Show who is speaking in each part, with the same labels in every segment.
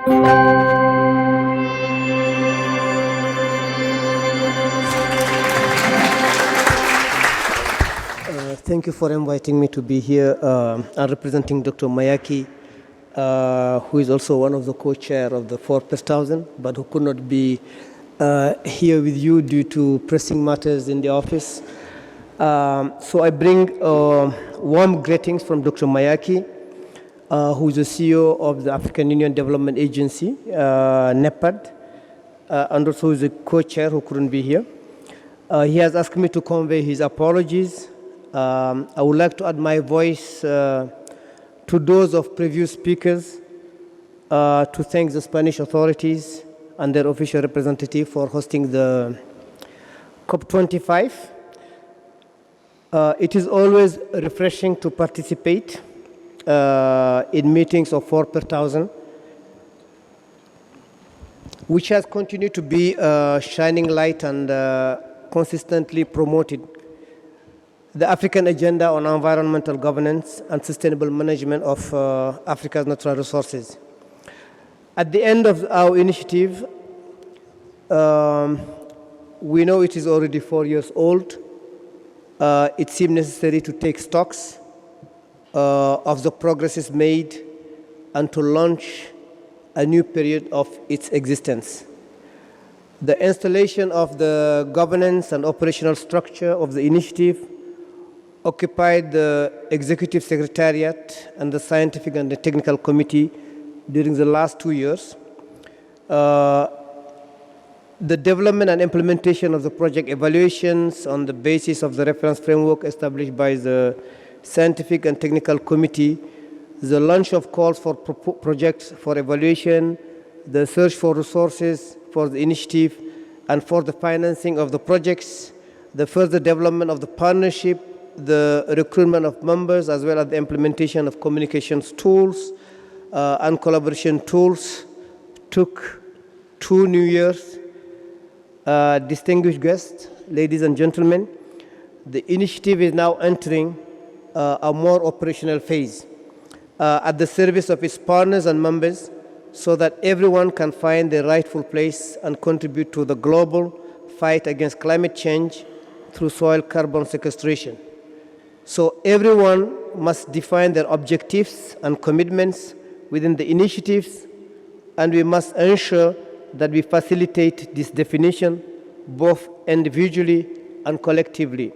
Speaker 1: Thank you for inviting me to be here. I'm representing Dr. Mayaki, who is also one of the co-chair of the 4,000, but who could not be here with you due to pressing matters in the office. So I bring warm greetings from Dr. Mayaki, who is the CEO of the African Union Development Agency, NEPAD, and also is a co-chair who couldn't be here. He has asked me to convey his apologies. I would like to add my voice to those of previous speakers to thank the Spanish authorities and their official representative for hosting the COP25. It is always refreshing to participate in meetings of 4 per thousand, which has continued to be a shining light and consistently promoted the African agenda on environmental governance and sustainable management of Africa's natural resources. At the end of our initiative, we know it is already 4 years old. It seemed necessary to take stocks of the progresses made and to launch a new period of its existence. The installation of the governance and operational structure of the initiative occupied the Executive Secretariat and the Scientific and the Technical Committee during the last 2 years. The development and implementation of the project evaluations on the basis of the reference framework established by the Scientific and Technical Committee, the launch of calls for projects for evaluation, the search for resources for the initiative and for the financing of the projects, the further development of the partnership, the recruitment of members, as well as the implementation of communications tools and collaboration tools took 2 new years. Distinguished guests, ladies and gentlemen, the initiative is now entering a more operational phase at the service of its partners and members so that everyone can find their rightful place and contribute to the global fight against climate change through soil carbon sequestration. So everyone must define their objectives and commitments within the initiatives, and we must ensure that we facilitate this definition both individually and collectively.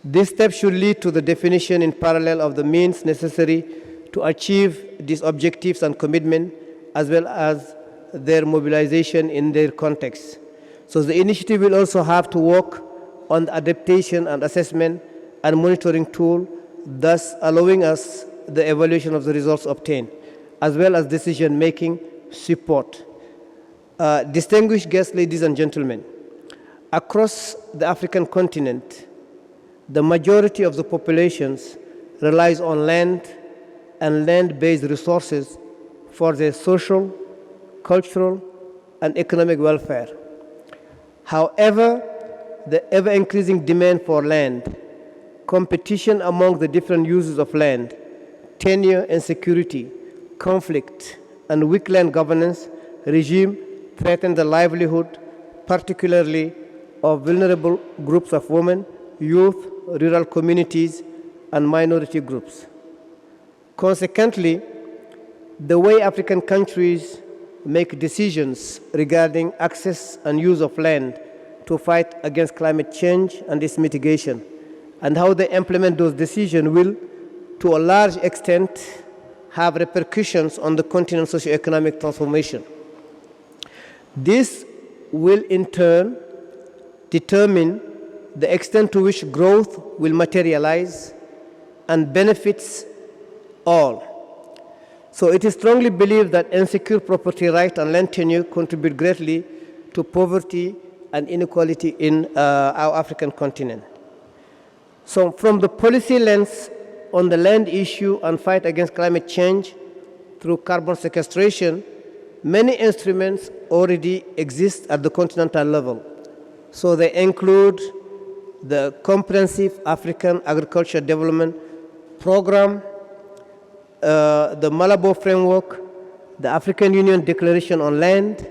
Speaker 1: This step should lead to the definition in parallel of the means necessary to achieve these objectives and commitment, as well as their mobilization in their context. So the initiative will also have to work on the adaptation and assessment and monitoring tool, thus allowing us the evaluation of the results obtained, as well as decision-making support. Distinguished guests, ladies and gentlemen, across the African continent, the majority of the populations relies on land and land-based resources for their social, cultural, and economic welfare. However, the ever-increasing demand for land, competition among the different uses of land, tenure and security, conflict, and weak land governance regime threaten the livelihood, particularly of vulnerable groups of women, youth, rural communities, and minority groups. Consequently, the way African countries make decisions regarding access and use of land to fight against climate change and its mitigation, and how they implement those decisions will, to a large extent, have repercussions on the continent's socioeconomic transformation. This will, in turn, determine the extent to which growth will materialize and benefits all. So it is strongly believed that insecure property rights and land tenure contribute greatly to poverty and inequality in our African continent. So from the policy lens on the land issue and fight against climate change through carbon sequestration, many instruments already exist at the continental level. So they include the Comprehensive African Agriculture Development Program, the Malabo Framework, the African Union Declaration on Land,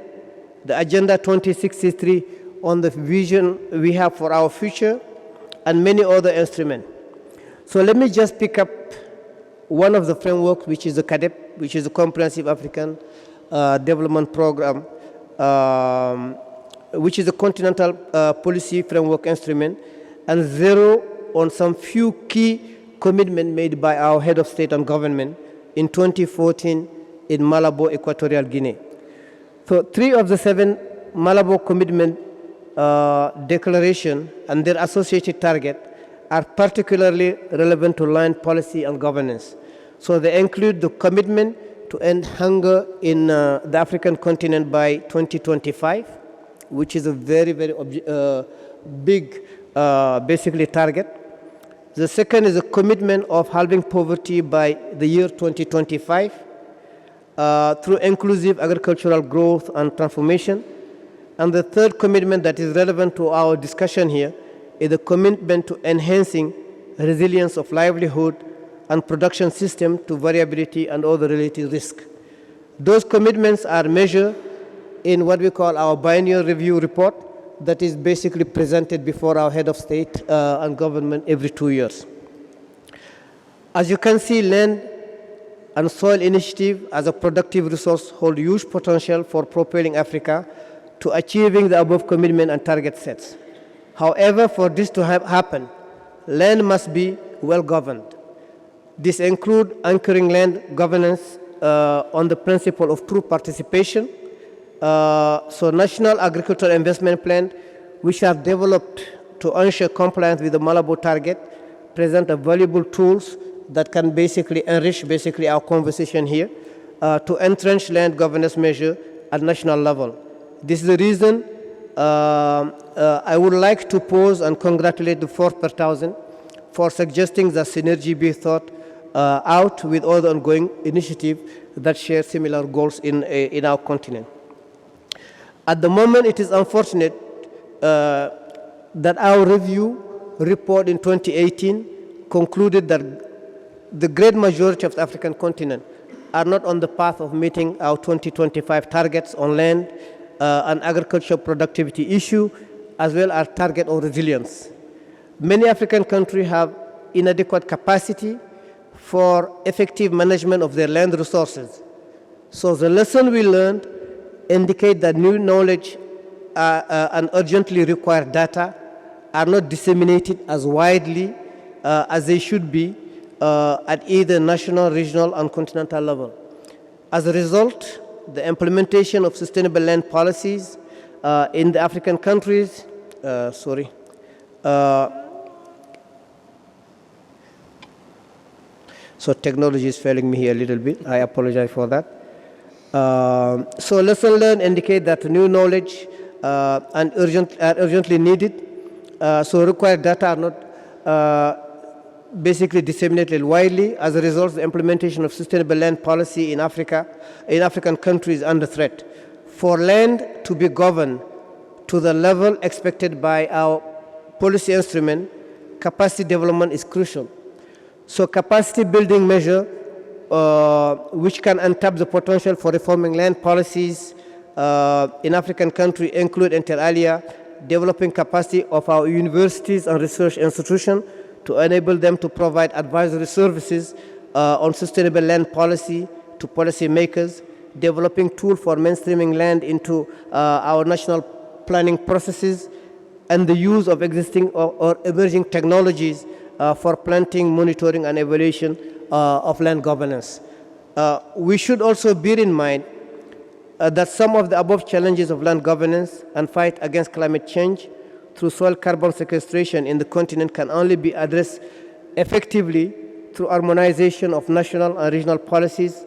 Speaker 1: the Agenda 2063 on the vision we have for our future, and many other instruments. So let me just pick up one of the frameworks, which is the CADEP, which is the Comprehensive African Development Program, which is a continental policy framework instrument, and zero on some few key commitments made by our head of state and government in 2014 in Malabo, Equatorial Guinea. So 3 of the 7 Malabo commitment declaration and their associated target are particularly relevant to land policy and governance. So they include the commitment to end hunger in the African continent by 2025, which is a very, very big, basically, target. The second is a commitment of halving poverty by the year 2025 through inclusive agricultural growth and transformation. And the third commitment that is relevant to our discussion here is the commitment to enhancing resilience of livelihood and production system to variability and other related risks. Those commitments are measured in what we call our biennial review report that is basically presented before our head of state and government every 2 years. As you can see, land and soil initiative as a productive resource hold huge potential for propelling Africa to achieving the above commitment and target sets. However, for this to happen, land must be well governed. This includes anchoring land governance on the principle of true participation. So national agricultural investment plan, which are developed to ensure compliance with the Malabo target, present a valuable tools that can basically enrich our conversation here to entrench land governance measure at national level. This is the reason I would like to pause and congratulate the 4th per thousand for suggesting that synergy be thought out with other ongoing initiatives that share similar goals in our continent. At the moment, it is unfortunate that our review report in 2018 concluded that the great majority of the African continent are not on the path of meeting our 2025 targets on land and agricultural productivity issue, as well as target on resilience. Many African countries have inadequate capacity for effective management of their land resources. So the lesson we learned indicate that new knowledge and urgently required data are not disseminated as widely as they should be at either national, regional, and continental level. As a result, the implementation of sustainable land policies in the African countries, so technology is failing me here a little bit. I apologize for that. So lesson learned indicate that new knowledge are urgently needed. So required data are not basically disseminated widely. As a result, the implementation of sustainable land policy in African countries is under threat. For land to be governed to the level expected by our policy instrument, capacity development is crucial. So capacity building measure which can untap the potential for reforming land policies in African countries include, inter alia, developing capacity of our universities and research institutions to enable them to provide advisory services on sustainable land policy to policymakers, developing tools for mainstreaming land into our national planning processes, and the use of existing or emerging technologies for planting, monitoring, and evaluation of land governance. We should also bear in mind that some of the above challenges of land governance and fight against climate change through soil carbon sequestration in the continent can only be addressed effectively through harmonization of national and regional policies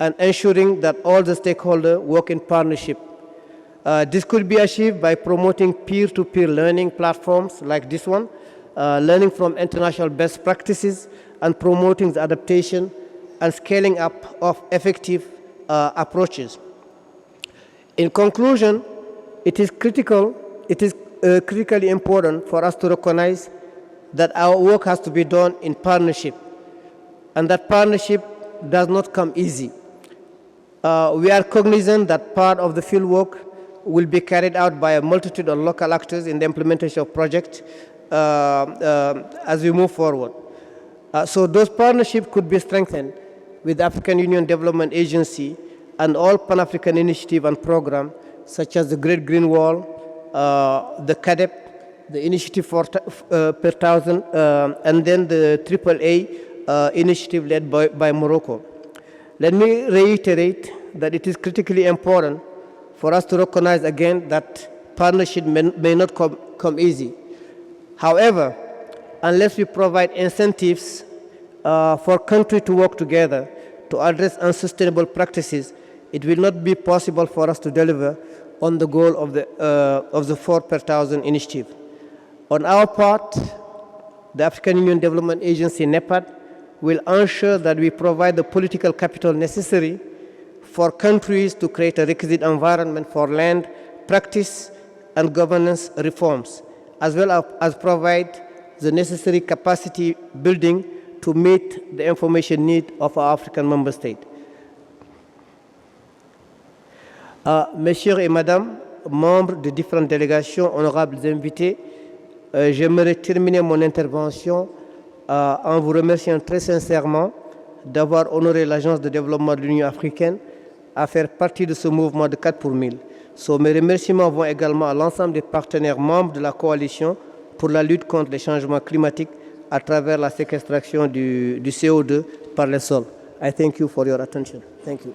Speaker 1: and ensuring that all the stakeholders work in partnership. This could be achieved by promoting peer-to-peer learning platforms like this one, learning from international best practices, and promoting the adaptation and scaling up of effective approaches. In conclusion, it is critically important for us to recognize that our work has to be done in partnership, and that partnership does not come easy. We are cognizant that part of the field work will be carried out by a multitude of local actors in the implementation of projects as we move forward. So those partnerships could be strengthened with the African Union Development Agency and all Pan-African initiatives and programs such as the Great Green Wall, the CADEP, the Initiative per Thousand, and then the AAA initiative led by Morocco. Let me reiterate that it is critically important for us to recognize again that partnership may not come easy. However, unless we provide incentives for countries to work together to address unsustainable practices, it will not be possible for us to deliver on the goal of the 4 per thousand initiative. On our part, the African Union Development Agency, NEPAD, will ensure that we provide the political capital necessary for countries to create a requisite environment for land practice and governance reforms, as well as provide the necessary capacity building to meet the information need of our African member states. Messieurs et Madame, membres de différentes délégations, honorables invités, j'aimerais terminer mon intervention en vous remerciant très sincèrement d'avoir honoré l'Agence de développement de l'Union africaine à faire partie de ce mouvement de 4 pour 1000. So, mes remerciements vont également à l'ensemble des partenaires membres de la coalition pour la lutte contre les changements climatiques à travers la séquestration du CO2 par les sols. I thank you for your attention. Thank you.